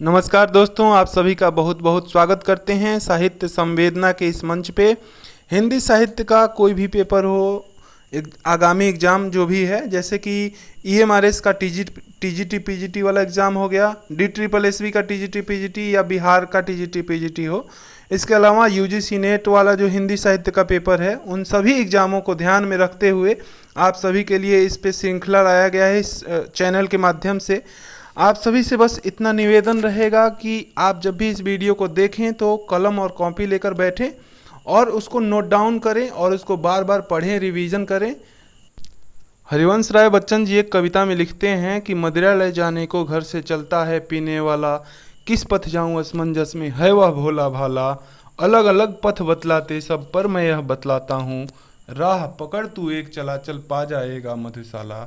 नमस्कार दोस्तों, आप सभी का बहुत बहुत स्वागत करते हैं साहित्य संवेदना के इस मंच पे। हिंदी साहित्य का कोई भी पेपर हो, आगामी एग्ज़ाम जो भी है, जैसे कि ईएमआरएस का टीजीटी पीजीटी वाला एग्ज़ाम हो गया, DSSS का टीजीटी पीजीटी या बिहार का टीजीटी पीजीटी हो, इसके अलावा यूजीसी नेट वाला जो हिंदी साहित्य का पेपर है, उन सभी एग्ज़ामों को ध्यान में रखते हुए आप सभी के लिए इस पे श्रृंखला लाया गया है इस चैनल के माध्यम से। आप सभी से बस इतना निवेदन रहेगा कि आप जब भी इस वीडियो को देखें तो कलम और कॉपी लेकर बैठें और उसको नोट डाउन करें और उसको बार बार पढ़ें, रिवीजन करें। हरिवंश राय बच्चन जी एक कविता में लिखते हैं कि मदिरा ले जाने को घर से चलता है पीने वाला, किस पथ जाऊं असमंजस में है वह भोला भाला, अलग अलग पथ बतलाते सब पर मैं यह बतलाता हूँ, राह पकड़ तू एक चला चल पा जाएगा मधुशाला,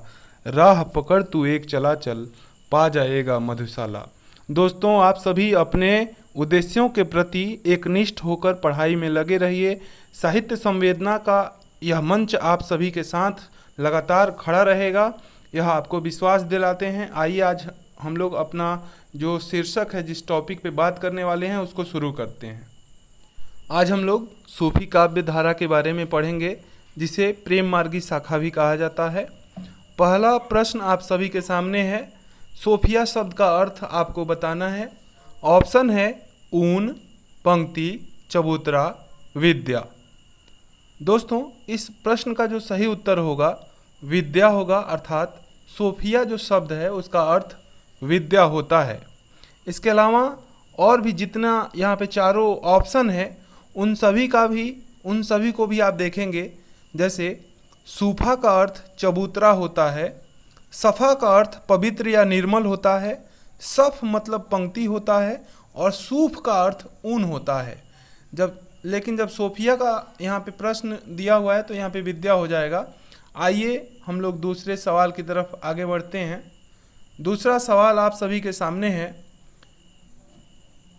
राह पकड़ तू एक चला चल पा जाएगा मधुशाला। दोस्तों, आप सभी अपने उद्देश्यों के प्रति एकनिष्ठ होकर पढ़ाई में लगे रहिए। साहित्य संवेदना का यह मंच आप सभी के साथ लगातार खड़ा रहेगा, यह आपको विश्वास दिलाते हैं। आइए आज हम लोग अपना जो शीर्षक है, जिस टॉपिक पे बात करने वाले हैं, उसको शुरू करते हैं। आज हम लोग सूफी काव्य धारा के बारे में पढ़ेंगे, जिसे प्रेम मार्गी शाखा भी कहा जाता है। पहला प्रश्न आप सभी के सामने है, सोफिया शब्द का अर्थ आपको बताना है। ऑप्शन है ऊन, पंक्ति, चबूतरा, विद्या। दोस्तों, इस प्रश्न का जो सही उत्तर होगा विद्या होगा, अर्थात सोफिया जो शब्द है उसका अर्थ विद्या होता है। इसके अलावा और भी जितना यहाँ पे चारों ऑप्शन है उन सभी को भी आप देखेंगे। जैसे सूफा का अर्थ चबूतरा होता है, सफ़ा का अर्थ पवित्र या निर्मल होता है, सफ़ मतलब पंक्ति होता है और सूफ का अर्थ ऊन होता है। लेकिन जब सोफिया का यहाँ पे प्रश्न दिया हुआ है तो यहाँ पे विद्या हो जाएगा। आइए हम लोग दूसरे सवाल की तरफ आगे बढ़ते हैं। दूसरा सवाल आप सभी के सामने है,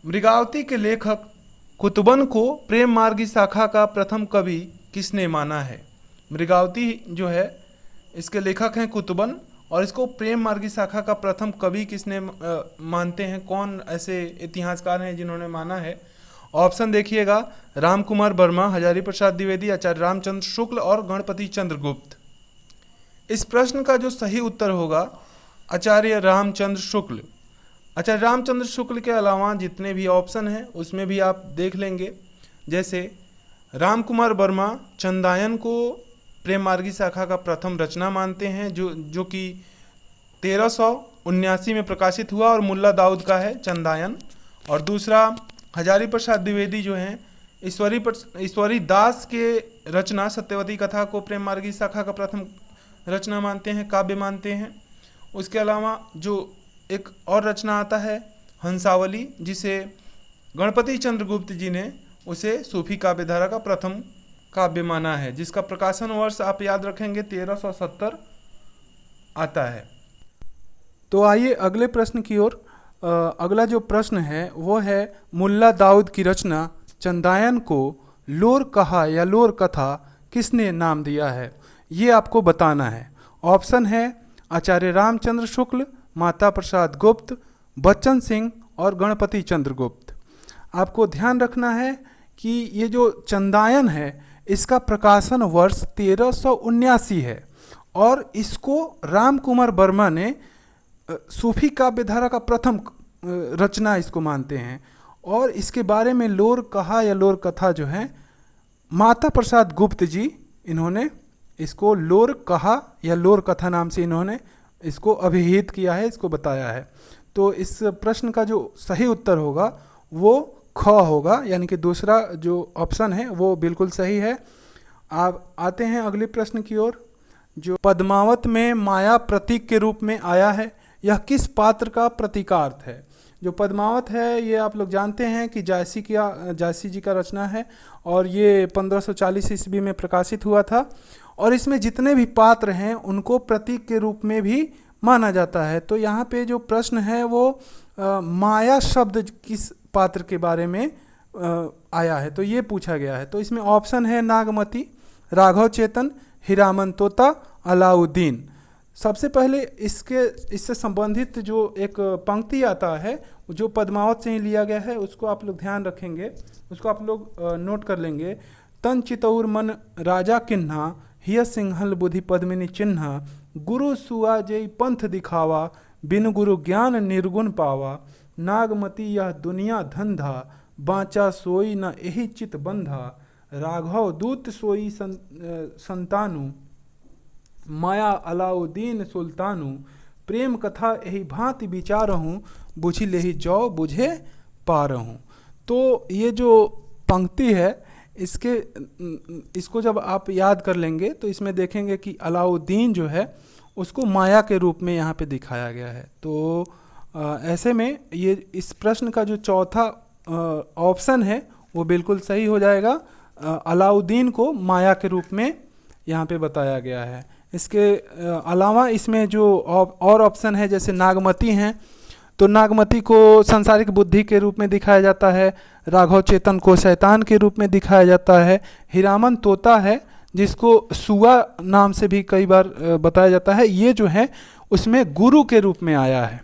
मृगावती के लेखक कुतुबन को प्रेम मार्गी शाखा का प्रथम कवि किसने माना है? मृगावती जो है इसके लेखक हैं कुतुबन, और इसको प्रेम मार्गी शाखा का प्रथम कवि किसने मानते हैं? कौन ऐसे इतिहासकार हैं जिन्होंने माना है? ऑप्शन देखिएगा, राम कुमार वर्मा, हजारी प्रसाद द्विवेदी, आचार्य रामचंद्र शुक्ल और गणपति चंद्र गुप्त। इस प्रश्न का जो सही उत्तर होगा आचार्य रामचंद्र शुक्ल। आचार्य रामचंद्र शुक्ल के अलावा जितने भी ऑप्शन हैं उसमें भी आप देख लेंगे। जैसे राम कुमार वर्मा चंदायन को प्रेम मार्गी शाखा का प्रथम रचना मानते हैं, जो कि 1379 में प्रकाशित हुआ और मुल्ला दाऊद का है चंदायन। और दूसरा हजारी प्रसाद द्विवेदी जो हैं ईश्वरी दास के रचना सत्यवती कथा को प्रेम मार्गी शाखा का प्रथम रचना मानते हैं, काव्य मानते हैं। उसके अलावा जो एक और रचना आता है हंसावली, जिसे गणपति चंद्रगुप्त जी ने उसे सूफी काव्य धारा का प्रथम काव्य माना है, जिसका प्रकाशन वर्ष आप याद रखेंगे 1370 आता है। तो आइए अगले प्रश्न की ओर। अगला जो प्रश्न है वो है, मुल्ला दाऊद की रचना चंदायन को लोर कहा या लोर कथा किसने नाम दिया है? ये आपको बताना है। ऑप्शन है आचार्य रामचंद्र शुक्ल, माता प्रसाद गुप्त, बच्चन सिंह और गणपति चंद्र गुप्त। आपको ध्यान रखना है कि ये जो चंदायन है इसका प्रकाशन वर्ष 1379 है और इसको राम कुमार वर्मा ने सूफी काव्य धारा का प्रथम रचना इसको मानते हैं। और इसके बारे में लोर कहा या लोर कथा जो है, माता प्रसाद गुप्त जी इन्होंने इसको लोर कहा या लोर कथा नाम से इन्होंने इसको अभिहित किया है, इसको बताया है। तो इस प्रश्न का जो सही उत्तर होगा वो ख होगा, यानी कि दूसरा जो ऑप्शन है वो बिल्कुल सही है। आप आते हैं अगले प्रश्न की ओर, जो पद्मावत में माया प्रतीक के रूप में आया है, यह किस पात्र का प्रतीकार्थ है? जो पद्मावत है ये आप लोग जानते हैं कि जायसी जी का रचना है और ये 1540 ईस्वी में प्रकाशित हुआ था। और इसमें जितने भी पात्र हैं उनको प्रतीक के रूप में भी माना जाता है। तो यहाँ पे जो प्रश्न है वो माया शब्द किस पात्र के बारे में आया है, तो ये पूछा गया है। तो इसमें ऑप्शन है नागमती, राघव चेतन, हीरामन तोता, अलाउद्दीन। सबसे पहले इससे संबंधित जो एक पंक्ति आता है जो पद्मावत से ही लिया गया है, उसको आप लोग ध्यान रखेंगे, उसको आप लोग नोट कर लेंगे। तन चितौर मन राजा किन्हा, हिय सिंहल बुद्धि पद्मिनी चिन्हा, गुरु सुआ जय पंथ दिखावा, बिन गुरु ज्ञान निर्गुण पावा, नागमती यह दुनिया धंधा, बाँचा सोई न एहि चित बंधा, राघव दूत सोई संतानु, माया अलाउद्दीन सुल्तानु, प्रेम कथा यही भांति विचारहूँ, बुझी लेहि जौ बुझे पारहूँ। तो ये जो पंक्ति है इसको जब आप याद कर लेंगे तो इसमें देखेंगे कि अलाउद्दीन जो है उसको माया के रूप में यहाँ पे दिखाया गया है। तो ऐसे में ये इस प्रश्न का जो चौथा ऑप्शन है वो बिल्कुल सही हो जाएगा। अलाउद्दीन को माया के रूप में यहाँ पे बताया गया है। इसके अलावा इसमें जो और ऑप्शन है जैसे नागमती हैं, तो नागमती को सांसारिक बुद्धि के रूप में दिखाया जाता है, राघव चेतन को शैतान के रूप में दिखाया जाता है, हीरामन तोता है जिसको सुआ नाम से भी कई बार बताया जाता है, ये जो है उसमें गुरु के रूप में आया है।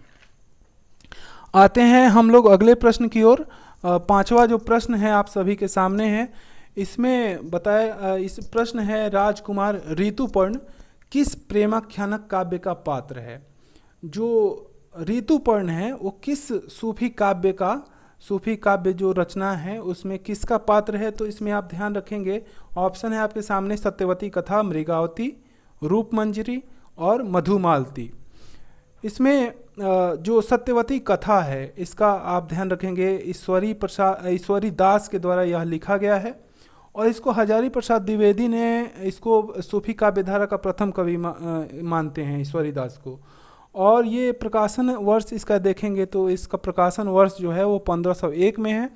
आते हैं हम लोग अगले प्रश्न की ओर। पांचवा जो प्रश्न है आप सभी के सामने है, इसमें बताया इस प्रश्न है राजकुमार ऋतुपर्ण किस प्रेमाख्यानक काव्य का पात्र है। जो ऋतुपर्ण है वो किस सूफी काव्य जो रचना है उसमें किसका पात्र है, तो इसमें आप ध्यान रखेंगे। ऑप्शन है आपके सामने सत्यवती कथा, मृगावती, रूपमंजरी और मधुमालती। इसमें जो सत्यवती कथा है इसका आप ध्यान रखेंगे ईश्वरी दास के द्वारा यह लिखा गया है और इसको हजारी प्रसाद द्विवेदी ने इसको सूफी काव्यधारा का प्रथम कवि मानते हैं ईश्वरी दास को। और ये प्रकाशन वर्ष इसका देखेंगे तो इसका प्रकाशन वर्ष जो है वो 1501 में है।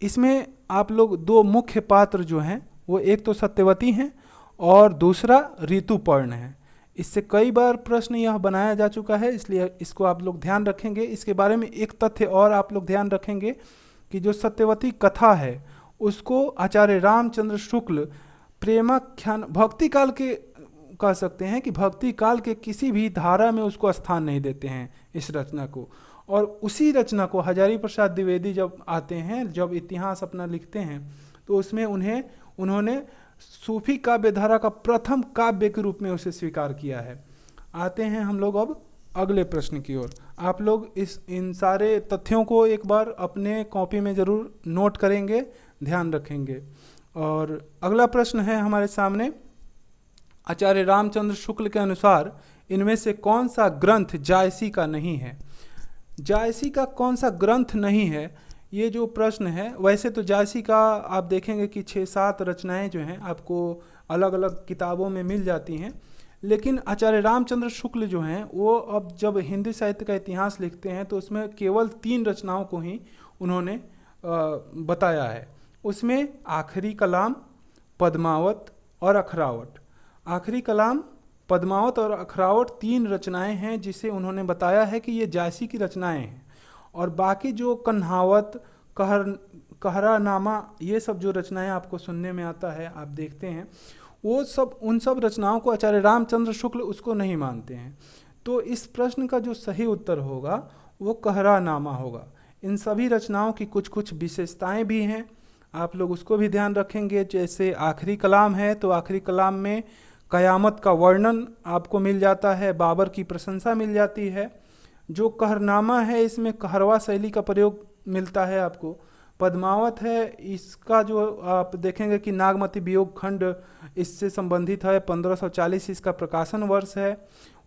इसमें आप लोग दो मुख्य पात्र जो हैं वो एक तो सत्यवती हैं और दूसरा ऋतुपर्ण है। इससे कई बार प्रश्न यह बनाया जा चुका है, इसलिए इसको आप लोग ध्यान रखेंगे। इसके बारे में एक तथ्य और आप लोग ध्यान रखेंगे कि जो सत्यवती कथा है उसको आचार्य रामचंद्र शुक्ल प्रेमाख्यान भक्ति काल के कह सकते हैं कि भक्ति काल के किसी भी धारा में उसको स्थान नहीं देते हैं इस रचना को। और उसी रचना को हजारी प्रसाद द्विवेदी जब आते हैं, जब इतिहास अपना लिखते हैं, तो उसमें उन्होंने सूफी काव्य धारा का प्रथम काव्य के रूप में उसे स्वीकार किया है। आते हैं हम लोग अब अगले प्रश्न की ओर। आप लोग इन सारे तथ्यों को एक बार अपने कॉपी में ज़रूर नोट करेंगे, ध्यान रखेंगे। और अगला प्रश्न है हमारे सामने, आचार्य रामचंद्र शुक्ल के अनुसार इनमें से कौन सा ग्रंथ जायसी का नहीं है। जायसी का कौन सा ग्रंथ नहीं है, ये जो प्रश्न है, वैसे तो जायसी का आप देखेंगे कि 6-7 रचनाएं जो हैं आपको अलग अलग किताबों में मिल जाती हैं, लेकिन आचार्य रामचंद्र शुक्ल जो हैं वो अब जब हिंदी साहित्य का इतिहास लिखते हैं तो उसमें केवल 3 रचनाओं को ही उन्होंने बताया है। उसमें आखिरी कलाम, पद्मावत और अखरावट। आखिरी कलाम, पद्मावत और अखरावट 3 रचनाएं हैं जिसे उन्होंने बताया है कि ये जायसी की रचनाएं हैं। और बाकी जो कन्हावत, कहरानामा, ये सब जो रचनाएं आपको सुनने में आता है, आप देखते हैं, वो सब उन सब रचनाओं को आचार्य रामचंद्र शुक्ल उसको नहीं मानते हैं। तो इस प्रश्न का जो सही उत्तर होगा वो कहरानामा होगा। इन सभी रचनाओं की कुछ कुछ विशेषताएं भी हैं, आप लोग उसको भी ध्यान रखेंगे। जैसे आखिरी कलाम है तो आखिरी कलाम में कयामत का वर्णन आपको मिल जाता है, बाबर की प्रशंसा मिल जाती है। जो कहरनामा है इसमें कहरवा शैली का प्रयोग मिलता है आपको। पद्मावत है, इसका जो आप देखेंगे कि नागमती वियोग खंड इससे संबंधित है, 1540 इसका प्रकाशन वर्ष है।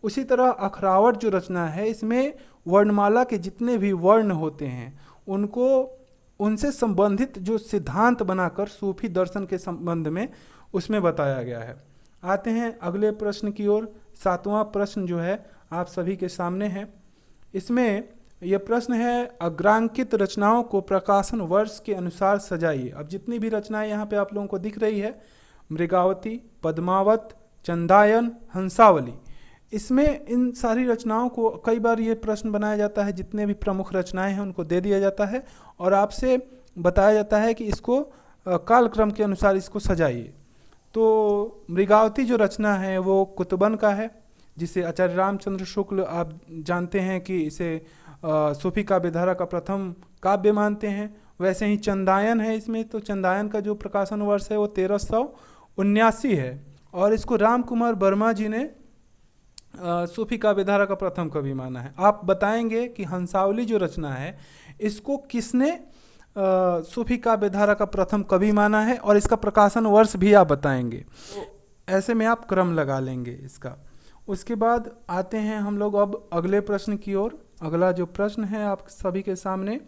उसी तरह अखरावट जो रचना है इसमें वर्णमाला के जितने भी वर्ण होते हैं उनसे संबंधित जो सिद्धांत बनाकर सूफी दर्शन के संबंध में उसमें बताया गया है। आते हैं अगले प्रश्न की ओर। 7वां प्रश्न जो है आप सभी के सामने है। इसमें यह प्रश्न है, अग्रांकित रचनाओं को प्रकाशन वर्ष के अनुसार सजाइए। अब जितनी भी रचनाएं यहाँ पे आप लोगों को दिख रही है, मृगावती, पद्मावत, चंदायन, हंसावली, इसमें इन सारी रचनाओं को कई बार ये प्रश्न बनाया जाता है, जितने भी प्रमुख रचनाएं हैं उनको दे दिया जाता है और आपसे बताया जाता है कि इसको कालक्रम के अनुसार इसको सजाइए। तो मृगावती जो रचना है वो कुतुबन का है, जिसे आचार्य रामचंद्र शुक्ल आप जानते हैं कि इसे सूफी काव्यधारा का प्रथम काव्य मानते हैं। वैसे ही चंदायन है इसमें, तो चंदायन का जो प्रकाशन वर्ष है वो 1379 है, और इसको राम कुमार वर्मा जी ने सूफी काव्यधारा का प्रथम कवि माना है। आप बताएंगे कि हंसावली जो रचना है इसको किसने सूफी काव्यधारा का प्रथम कवि माना है, और इसका प्रकाशन वर्ष भी आप बताएंगे। ऐसे में आप क्रम लगा लेंगे इसका। उसके बाद आते हैं हम लोग अब अगले प्रश्न की ओर। अगला जो प्रश्न है आप सभी के सामने,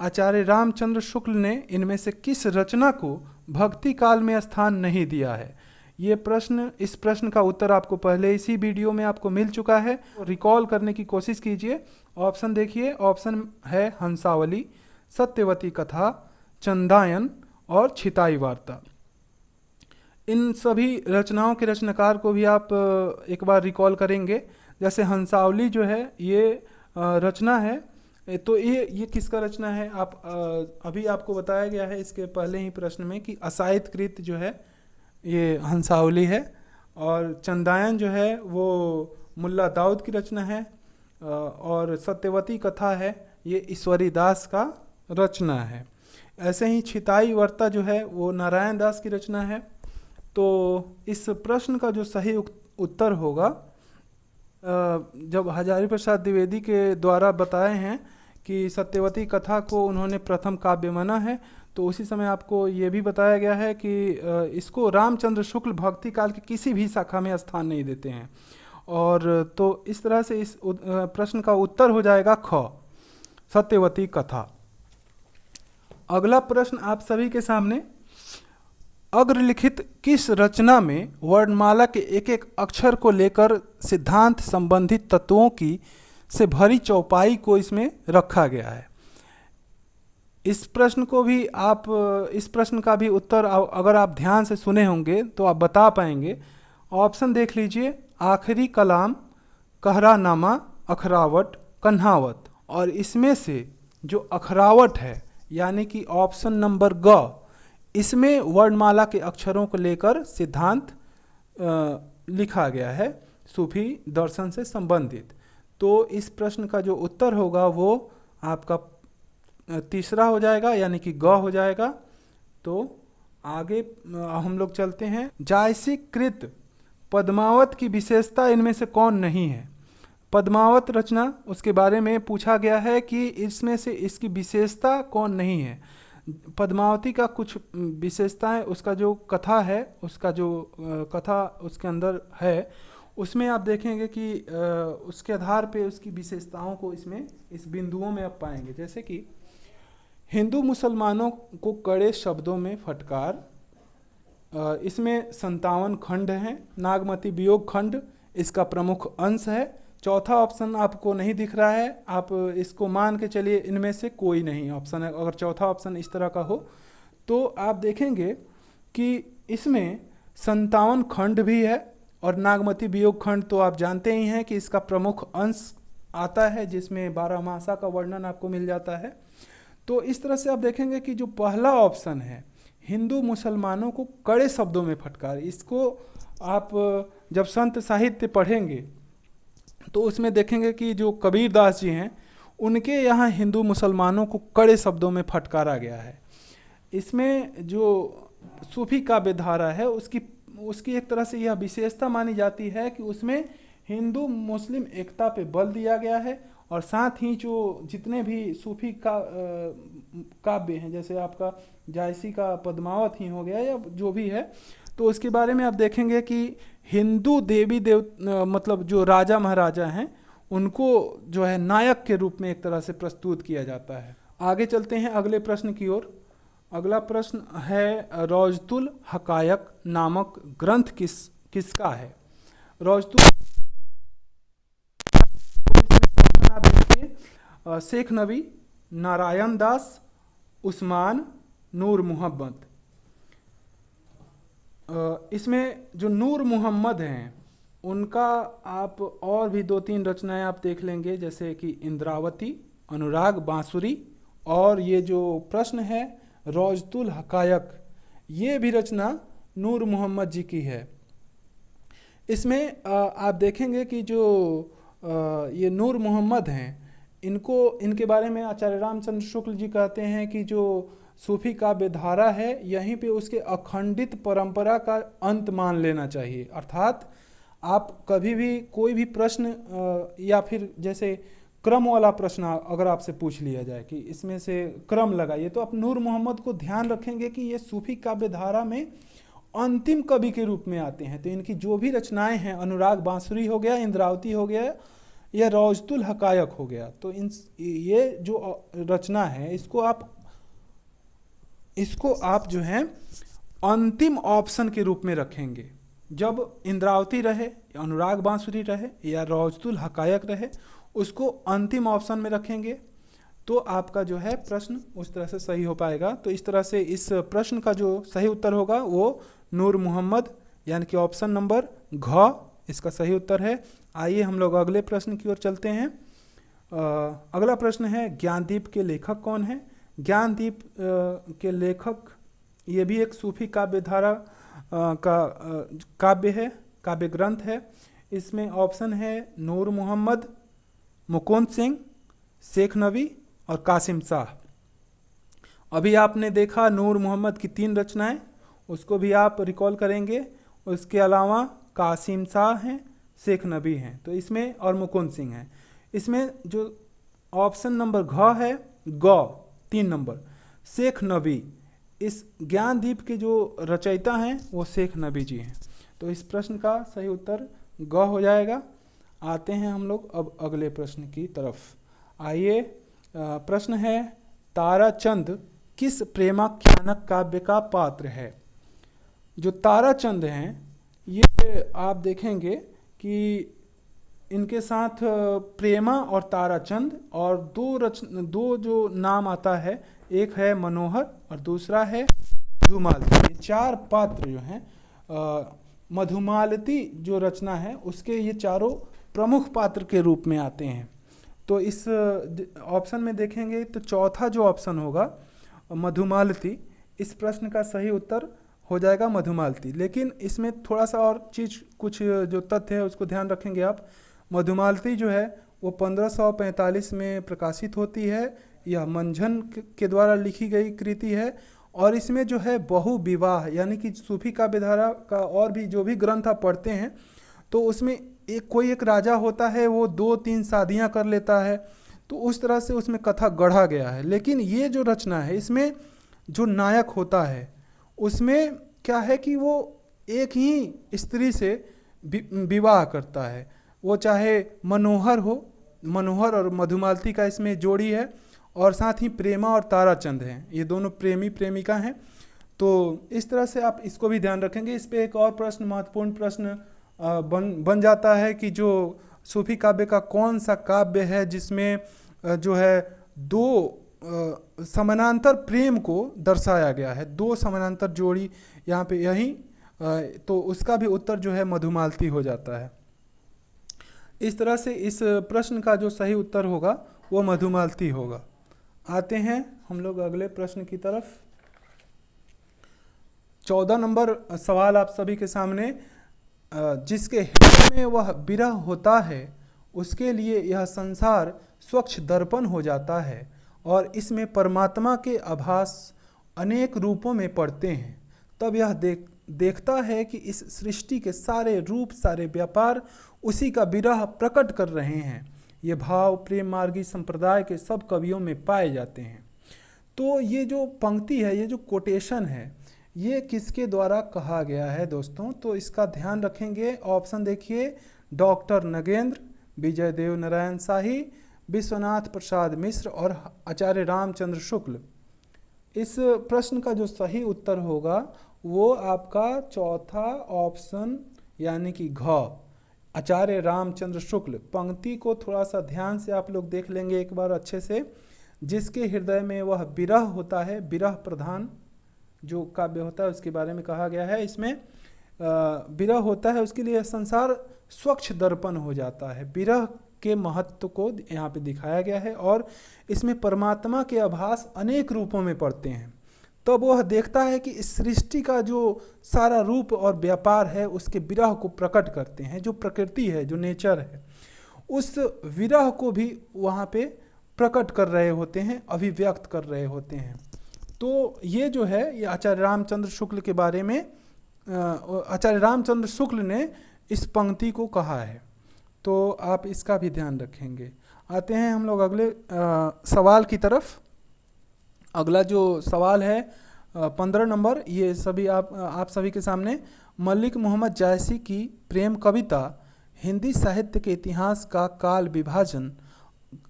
आचार्य रामचंद्र शुक्ल ने इनमें से किस रचना को भक्ति काल में स्थान नहीं दिया है? ये प्रश्न, इस प्रश्न का उत्तर आपको पहले इसी वीडियो में आपको मिल चुका है। रिकॉल करने की कोशिश कीजिए। ऑप्शन देखिए, ऑप्शन है हंसावली, सत्यवती कथा, चंदायन और छिताई वार्ता। इन सभी रचनाओं के रचनाकार को भी आप एक बार रिकॉल करेंगे। जैसे हंसावली जो है ये रचना है, तो ये किसका रचना है? आप अभी आपको बताया गया है इसके पहले ही प्रश्न में कि असाहित्यकृत जो है ये हंसावली है, और चंदायन जो है वो मुल्ला दाऊद की रचना है, और सत्यवती कथा है ये ईश्वरी दास का रचना है। ऐसे ही छिताई वार्ता जो है वो नारायण दास की रचना है। तो इस प्रश्न का जो सही उत्तर होगा, जब हजारी प्रसाद द्विवेदी के द्वारा बताए हैं कि सत्यवती कथा को उन्होंने प्रथम काव्य माना है, तो उसी समय आपको ये भी बताया गया है कि इसको रामचंद्र शुक्ल भक्ति काल की किसी भी शाखा में स्थान नहीं देते हैं। और तो इस तरह से इस प्रश्न का उत्तर हो जाएगा ख, सत्यवती कथा। अगला प्रश्न आप सभी के सामने, अग्रलिखित किस रचना में वर्णमाला के एक एक अक्षर को लेकर सिद्धांत संबंधित तत्वों की से भरी चौपाई को इसमें रखा गया है? इस प्रश्न को भी आप, इस प्रश्न का भी उत्तर अगर आप ध्यान से सुने होंगे तो आप बता पाएंगे। ऑप्शन देख लीजिए, आखिरी कलाम, कहरानामा, अखरावट, कन्हावत। और इसमें से जो अखरावट है यानी कि ऑप्शन नंबर ग, इसमें वर्णमाला के अक्षरों को लेकर सिद्धांत लिखा गया है सूफी दर्शन से संबंधित। तो इस प्रश्न का जो उत्तर होगा वो आपका तीसरा हो जाएगा, यानी कि ग हो जाएगा। तो आगे हम लोग चलते हैं। जायसीकृत पद्मावत की विशेषता इनमें से कौन नहीं है? पद्मावत रचना, उसके बारे में पूछा गया है कि इसमें से इसकी विशेषता कौन नहीं है। पद्मावती का कुछ विशेषताएं, उसका जो कथा है, उसका जो कथा उसके अंदर है, उसमें आप देखेंगे कि उसके आधार पे उसकी विशेषताओं को इसमें इस बिंदुओं में आप पाएंगे। जैसे कि हिंदू मुसलमानों को कड़े शब्दों में फटकार, इसमें 57 खंड हैं। नागमती वियोग खंड इसका प्रमुख अंश है। चौथा ऑप्शन आपको नहीं दिख रहा है, आप इसको मान के चलिए इनमें से कोई नहीं ऑप्शन है। अगर चौथा ऑप्शन इस तरह का हो तो आप देखेंगे कि इसमें 57 खंड भी है, और नागमती वियोग खंड तो आप जानते ही हैं कि इसका प्रमुख अंश आता है, जिसमें 12 मासा का वर्णन आपको मिल जाता है। तो इस तरह से आप देखेंगे कि जो पहला ऑप्शन है, हिंदू मुसलमानों को कड़े शब्दों में फटकार, इसको आप जब संत साहित्य पढ़ेंगे तो उसमें देखेंगे कि जो कबीर दास जी हैं उनके यहाँ हिंदू मुसलमानों को कड़े शब्दों में फटकारा गया है। इसमें जो सूफी काव्यधारा है उसकी एक तरह से यह विशेषता मानी जाती है कि उसमें हिंदू मुस्लिम एकता पे बल दिया गया है, और साथ ही जो जितने भी सूफी का काव्य हैं, जैसे आपका जायसी का पद्मावत ही हो गया या जो भी है, तो उसके बारे में आप देखेंगे कि हिंदू देवी मतलब जो राजा महाराजा हैं उनको जो है नायक के रूप में एक तरह से प्रस्तुत किया जाता है। आगे चलते हैं अगले प्रश्न की ओर। अगला प्रश्न है, रौजतुल हकायक नामक ग्रंथ किसका है? रौजतुल शेख नबी, नारायण दास, उस्मान, नूर मोहम्मद। इसमें जो नूर मोहम्मद हैं उनका आप और भी 2-3 रचनाएं आप देख लेंगे, जैसे कि इंद्रावती, अनुराग बांसुरी, और ये जो प्रश्न है रौजतुल हकायक, ये भी रचना नूर मोहम्मद जी की है। इसमें आप देखेंगे कि जो ये नूर मोहम्मद हैं, इनके बारे में आचार्य रामचंद्र शुक्ल जी कहते हैं कि जो सूफी काव्य धारा है, यहीं पे उसके अखंडित परंपरा का अंत मान लेना चाहिए। अर्थात आप कभी भी कोई भी प्रश्न या फिर जैसे क्रम वाला प्रश्न अगर आपसे पूछ लिया जाए कि इसमें से क्रम लगाइए, तो आप नूर मोहम्मद को ध्यान रखेंगे कि ये सूफी काव्य धारा में अंतिम कवि के रूप में आते हैं। तो इनकी जो भी रचनाएं हैं, अनुराग बांसुरी हो गया, इंद्रावती हो गया या रौजतुल हकायक हो गया, तो ये जो रचना है इसको आप जो है अंतिम ऑप्शन के रूप में रखेंगे। जब इंद्रावती रहे, अनुराग बांसुरी रहे या रौजतुल हकायक रहे, उसको अंतिम ऑप्शन में रखेंगे, तो आपका जो है प्रश्न उस तरह से सही हो पाएगा। तो इस तरह से इस प्रश्न का जो सही उत्तर होगा वो नूर मोहम्मद, यानी कि ऑप्शन नंबर घ इसका सही उत्तर है। आइए हम लोग अगले प्रश्न की ओर चलते हैं। अगला प्रश्न है, ज्ञानदीप के लेखक कौन है? ज्ञानदीप के लेखक, ये भी एक सूफी काव्य धारा का काव्य है, काव्य ग्रंथ है। इसमें ऑप्शन है नूर मोहम्मद, मुकुंद सिंह, शेख नबी और कासिम शाह। अभी आपने देखा नूर मोहम्मद की 3 रचनाएं, उसको भी आप रिकॉल करेंगे। उसके अलावा कासिम शाह हैं, शेख नबी हैं, तो इसमें और मुकुंद सिंह हैं। इसमें जो ऑप्शन नंबर घ है, ग 3 नंबर, शेख नबी, इस ज्ञानदीप के जो रचयिता हैं वो शेख नबी जी हैं। तो इस प्रश्न का सही उत्तर ग हो जाएगा। आते हैं हम लोग अब अगले प्रश्न की तरफ। आइए, प्रश्न है, ताराचंद किस प्रेमाख्यानक काव्य का पात्र है? जो ताराचंद हैं, ये आप देखेंगे कि इनके साथ प्रेमा और ताराचंद और दो जो नाम आता है, एक है मनोहर और दूसरा है मधुमालती। ये 4 पात्र जो हैं, मधुमालती जो रचना है उसके ये चारों प्रमुख पात्र के रूप में आते हैं। तो इस ऑप्शन में देखेंगे तो चौथा जो ऑप्शन होगा मधुमालती, इस प्रश्न का सही उत्तर हो जाएगा मधुमालती। लेकिन इसमें थोड़ा सा और चीज़, कुछ जो तथ्य है उसको ध्यान रखेंगे आप। मधुमालती जो है वो 1545 में प्रकाशित होती है। यह मंझन के द्वारा लिखी गई कृति है और इसमें जो है बहु विवाह, यानी कि सूफी काव्य धारा का और भी जो भी ग्रंथ आप पढ़ते हैं तो उसमें कोई एक राजा होता है, वो 2-3 शादियां कर लेता है, तो उस तरह से उसमें कथा गढ़ा गया है। लेकिन ये जो रचना है, इसमें जो नायक होता है उसमें क्या है कि वो एक ही स्त्री से विवाह करता है, वो चाहे मनोहर हो, मनोहर और मधुमालती का इसमें जोड़ी है, और साथ ही प्रेमा और ताराचंद हैं, ये दोनों प्रेमी प्रेमिका हैं। तो इस तरह से आप इसको भी ध्यान रखेंगे। इस पे एक और प्रश्न, महत्वपूर्ण प्रश्न बन जाता है कि जो सूफी काव्य का कौन सा काव्य है जिसमें जो है 2 समानांतर प्रेम को दर्शाया गया है, 2 समानांतर जोड़ी यहाँ पे यही, तो उसका भी उत्तर जो है मधुमालती हो जाता है। इस तरह से इस प्रश्न का जो सही उत्तर होगा वो मधुमालती होगा। आते हैं हम लोग अगले प्रश्न की तरफ। 14 नंबर सवाल आप सभी के सामने, जिसके हृदय में वह विरह होता है उसके लिए यह संसार स्वच्छ दर्पण हो जाता है और इसमें परमात्मा के आभास अनेक रूपों में पड़ते हैं। तब यह देखता है कि इस सृष्टि के सारे रूप, सारे व्यापार उसी का विरह प्रकट कर रहे हैं। ये भाव प्रेम मार्गी संप्रदाय के सब कवियों में पाए जाते हैं। तो ये जो पंक्ति है, ये जो कोटेशन है, ये किसके द्वारा कहा गया है दोस्तों? तो इसका ध्यान रखेंगे। ऑप्शन देखिए, डॉक्टर नगेंद्र, विजय देव नारायण शाही, विश्वनाथ प्रसाद मिश्र और आचार्य रामचंद्र शुक्ल। इस प्रश्न का जो सही उत्तर होगा वो आपका चौथा ऑप्शन, यानी कि घ, आचार्य रामचंद्र शुक्ल। पंक्ति को थोड़ा सा ध्यान से आप लोग देख लेंगे एक बार अच्छे से। जिसके हृदय में वह विरह होता है, विरह प्रधान जो काव्य होता है उसके बारे में कहा गया है। इसमें विरह होता है, उसके लिए संसार स्वच्छ दर्पण हो जाता है। विरह के महत्व को यहाँ पे दिखाया गया है और इसमें परमात्मा के आभास अनेक रूपों में पड़ते हैं। तब वह देखता है कि इस सृष्टि का जो सारा रूप और व्यापार है उसके विरह को प्रकट करते हैं। जो प्रकृति है, जो नेचर है, उस विरह को भी वहाँ पे प्रकट कर रहे होते हैं, अभिव्यक्त कर रहे होते हैं। तो ये जो है, ये आचार्य रामचंद्र शुक्ल के बारे में आचार्य रामचंद्र शुक्ल ने इस पंक्ति को कहा है। तो आप इसका भी ध्यान रखेंगे। आते हैं हम लोग अगले सवाल की तरफ। अगला जो सवाल है 15 नंबर, ये सभी आप सभी के सामने। मलिक मोहम्मद जायसी की प्रेम कविता हिंदी साहित्य के इतिहास का काल विभाजन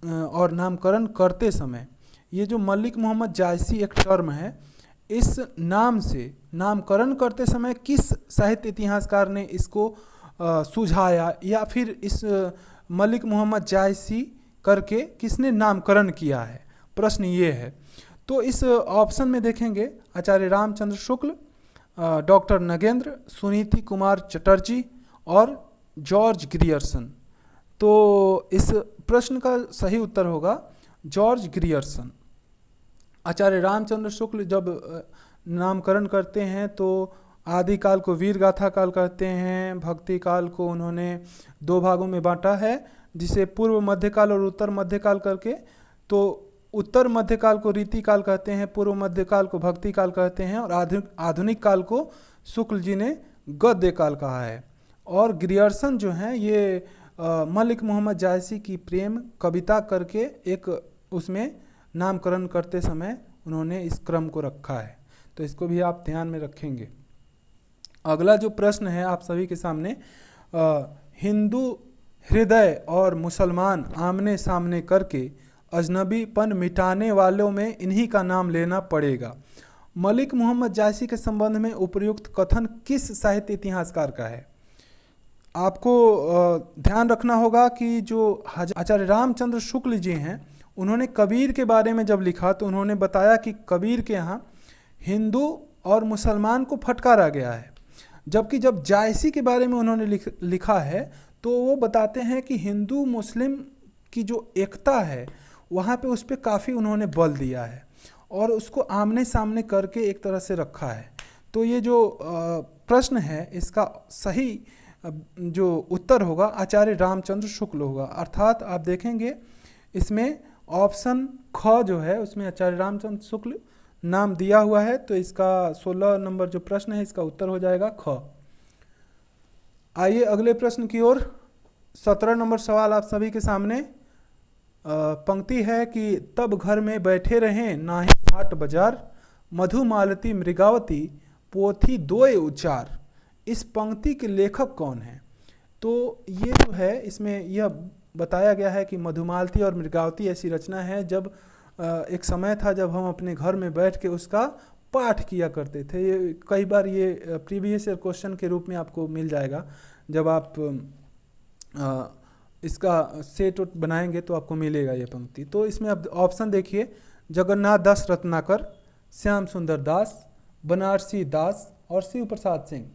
और नामकरण करते समय, ये जो मलिक मोहम्मद जायसी एक टर्म है, इस नाम से नामकरण करते समय किस साहित्य इतिहासकार ने इसको सुझाया, या फिर इस मलिक मोहम्मद जायसी करके किसने नामकरण किया है, प्रश्न ये है। तो इस ऑप्शन में देखेंगे आचार्य रामचंद्र शुक्ल, डॉक्टर नगेंद्र, सुनीति कुमार चटर्जी और जॉर्ज ग्रियर्सन। तो इस प्रश्न का सही उत्तर होगा जॉर्ज ग्रियर्सन। आचार्य रामचंद्र शुक्ल जब नामकरण करते हैं तो आदिकाल को वीर गाथा काल कहते हैं, भक्ति काल को उन्होंने 2 भागों में बांटा है, जिसे पूर्व मध्यकाल और उत्तर मध्यकाल करके। तो उत्तर मध्यकाल को रीति काल कहते हैं, पूर्व मध्यकाल को भक्ति काल कहते हैं, और आधुनिक काल को शुक्ल जी ने गद्य काल कहा है। और ग्रियर्सन जो हैं ये मलिक मोहम्मद जायसी की प्रेम कविता करके एक उसमें नामकरण करते समय उन्होंने इस क्रम को रखा है। तो इसको भी आप ध्यान में रखेंगे। अगला जो प्रश्न है आप सभी के सामने, हिंदू हृदय और मुसलमान आमने सामने करके अजनबीपन मिटाने वालों में इन्हीं का नाम लेना पड़ेगा। मलिक मोहम्मद जायसी के संबंध में उपयुक्त कथन किस साहित्य इतिहासकार का है? आपको ध्यान रखना होगा कि जो आचार्य रामचंद्र शुक्ल जी हैं, उन्होंने कबीर के बारे में जब लिखा तो उन्होंने बताया कि कबीर के यहाँ हिंदू और मुसलमान को फटकारा गया है। जबकि जब जायसी के बारे में उन्होंने लिखा है तो वो बताते हैं कि हिंदू मुस्लिम की जो एकता है वहाँ पे उस पर काफ़ी उन्होंने बल दिया है और उसको आमने सामने करके एक तरह से रखा है। तो ये जो प्रश्न है इसका सही जो उत्तर होगा आचार्य रामचंद्र शुक्ल होगा। अर्थात आप देखेंगे इसमें ऑप्शन ख जो है उसमें आचार्य रामचंद्र शुक्ल नाम दिया हुआ है। तो इसका 16 नंबर जो प्रश्न है इसका उत्तर हो जाएगा ख। आइए अगले प्रश्न की ओर। 17 नंबर सवाल आप सभी के सामने। पंक्ति है कि तब घर में बैठे रहें नाहीं हाट बाजार, मधुमालती मृगावती पोथी दोए उचार। इस पंक्ति के लेखक कौन है? तो ये जो है इसमें यह बताया गया है कि मधुमालती और मृगावती ऐसी रचना है जब एक समय था जब हम अपने घर में बैठ के उसका पाठ किया करते थे। ये कई बार ये प्रीवियस ईयर क्वेश्चन के रूप में आपको मिल जाएगा। जब आप इसका सेट बनाएंगे तो आपको मिलेगा ये पंक्ति। तो इसमें अब ऑप्शन देखिए, जगन्नाथ दास रत्नाकर, श्याम सुंदर दास, बनारसी दास और शिव प्रसाद सिंह।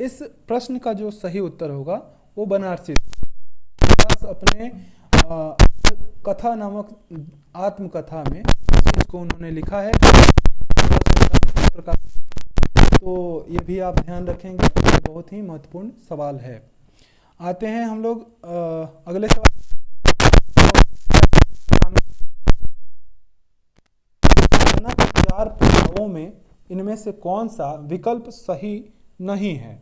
इस प्रश्न का जो सही उत्तर होगा वो बनारसी दास अपने कथा नामक आत्मकथा में इसको उन्होंने लिखा है। तो ये भी आप ध्यान रखेंगे, बहुत ही महत्वपूर्ण सवाल है। आते हैं हम लोग अगले सवाल। चार प्रभावों में इनमें से कौन सा विकल्प सही नहीं है?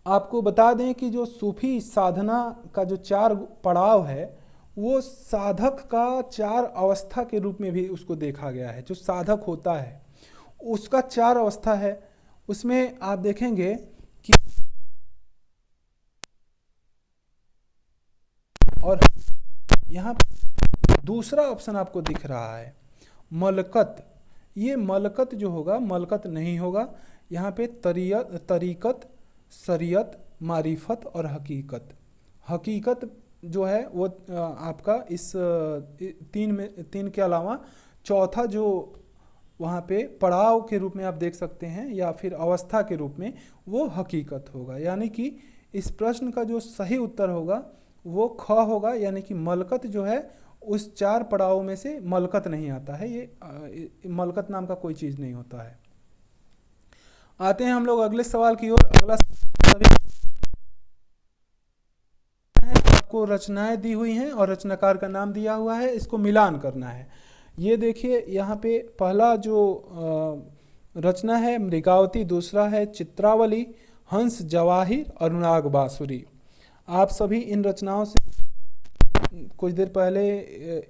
आपको बता दें कि जो सूफी साधना का जो 4 पड़ाव है वो साधक का 4 अवस्था के रूप में भी उसको देखा गया है। जो साधक होता है उसका 4 अवस्था है। उसमें आप देखेंगे कि और यहाँ दूसरा ऑप्शन आपको दिख रहा है मलकत। ये मलकत जो होगा मलकत नहीं होगा। यहाँ पे तरीकत, शरीयत, मारिफत और हकीकत। हकीकत जो है वो आपका इस 3 के अलावा चौथा जो वहाँ पे पड़ाव के रूप में आप देख सकते हैं या फिर अवस्था के रूप में वो हकीकत होगा। यानी कि इस प्रश्न का जो सही उत्तर होगा वो ख होगा। यानी कि मलकत जो है उस 4 पड़ाव में से मलकत नहीं आता है। मलकत नाम का कोई चीज़ नहीं होता है। आते हैं हम लोग अगले सवाल की ओर। अगला सभी आपको रचनाएं दी हुई हैं और रचनाकार का नाम दिया हुआ है, इसको मिलान करना है। ये देखिए यहाँ पे पहला जो रचना है मृगावती, दूसरा है चित्रावली, हंस जवाहिर, अनुराग बांसुरी। आप सभी इन रचनाओं से कुछ देर पहले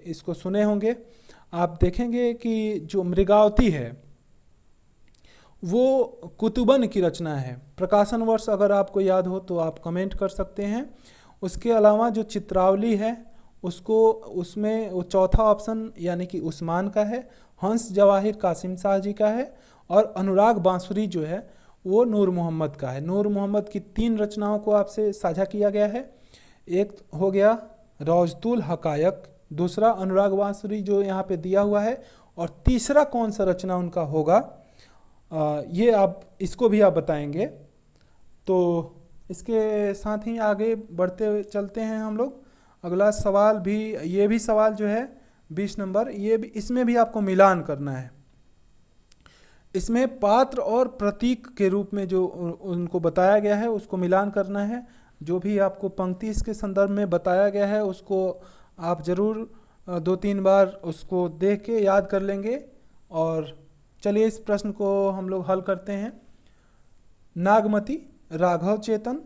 इसको सुने होंगे। आप देखेंगे कि जो मृगावती है वो कुतुबन की रचना है। प्रकाशन वर्ष अगर आपको याद हो तो आप कमेंट कर सकते हैं। उसके अलावा जो चित्रावली है उसमें वो चौथा ऑप्शन यानी कि उस्मान का है, हंस जवाहिर कासिम शाह जी का है, और अनुराग बांसुरी जो है वो नूर मोहम्मद का है। नूर मोहम्मद की 3 रचनाओं को आपसे साझा किया गया है। एक हो गया रौजतुल हकायक, दूसरा अनुराग बांसुरी जो यहाँ पे दिया हुआ है, और तीसरा कौन सा रचना उनका होगा ये आप इसको भी आप बताएंगे। तो इसके साथ ही आगे बढ़ते चलते हैं हम लोग। अगला सवाल भी, ये भी सवाल जो है 20 नंबर, ये भी, इसमें भी आपको मिलान करना है। इसमें पात्र और प्रतीक के रूप में जो उनको बताया गया है उसको मिलान करना है। जो भी आपको पंक्ति इसके संदर्भ में बताया गया है उसको आप ज़रूर 2-3 बार उसको देख के याद कर लेंगे। और चलिए इस प्रश्न को हम लोग हल करते हैं। नागमती, राघव चेतन,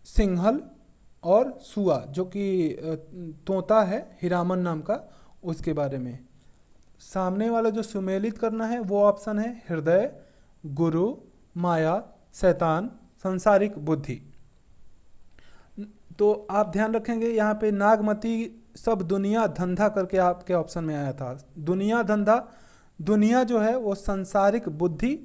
सिंहल और सुआ जो कि तोता है हीरामन नाम का, उसके बारे में सामने वाला जो सुमेलित करना है वो ऑप्शन है हृदय, गुरु, माया, शैतान, संसारिक बुद्धि। तो आप ध्यान रखेंगे यहाँ पे नागमती सब दुनिया धंधा करके आपके ऑप्शन में आया था। दुनिया धंधा, दुनिया जो है वो संसारिक बुद्धि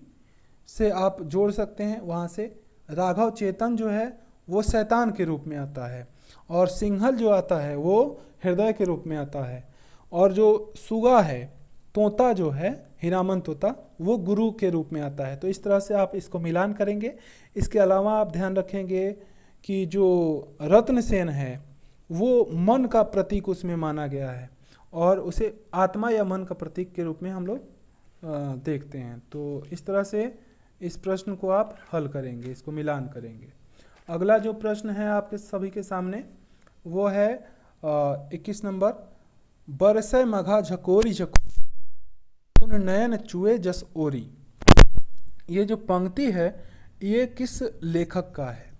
से आप जोड़ सकते हैं वहाँ से। राघव चेतन जो है वो शैतान के रूप में आता है, और सिंहल जो आता है वो हृदय के रूप में आता है, और जो सुगा है तोता जो है हीरामन तोता वो गुरु के रूप में आता है। तो इस तरह से आप इसको मिलान करेंगे। इसके अलावा आप ध्यान रखेंगे कि जो रत्नसेन है वो मन का प्रतीक उसमें माना गया है, और उसे आत्मा या मन का प्रतीक के रूप में हम लोग देखते हैं। तो इस तरह से इस प्रश्न को आप हल करेंगे, इसको मिलान करेंगे। अगला जो प्रश्न है आपके सभी के सामने वो है 21 नंबर। बरसै मघा झकोरी झकोरी तुन नयन चुए जस ओरी। ये जो पंक्ति है ये किस लेखक का है?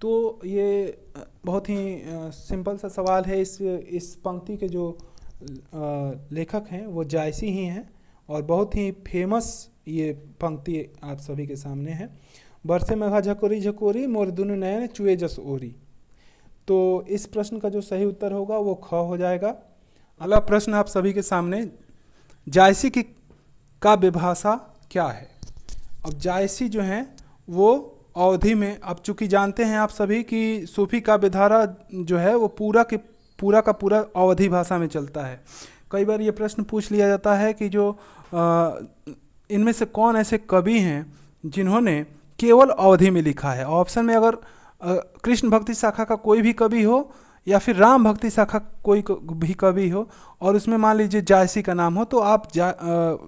तो ये बहुत ही सिंपल सा सवाल है। इस पंक्ति के जो लेखक हैं वो जायसी ही हैं, और बहुत ही फेमस ये पंक्ति आप सभी के सामने है। बरसे मघा झकोरी झकोरी मोर दुनु नयन चुए जस ओरी। तो इस प्रश्न का जो सही उत्तर होगा वो ख हो जाएगा। अगला प्रश्न आप सभी के सामने, जायसी की काव्य भाषा क्या है? अब जायसी जो हैं वो अवधि में, अब चूँकि जानते हैं आप सभी कि सूफी काव्य धारा जो है वो पूरा का पूरा अवधि भाषा में चलता है। कई बार ये प्रश्न पूछ लिया जाता है कि जो इनमें से कौन ऐसे कवि हैं जिन्होंने केवल अवधि में लिखा है। ऑप्शन में अगर कृष्ण भक्ति शाखा का कोई भी कवि हो या फिर राम भक्ति शाखा कोई भी कवि हो और उसमें मान लीजिए जायसी का नाम हो, तो आप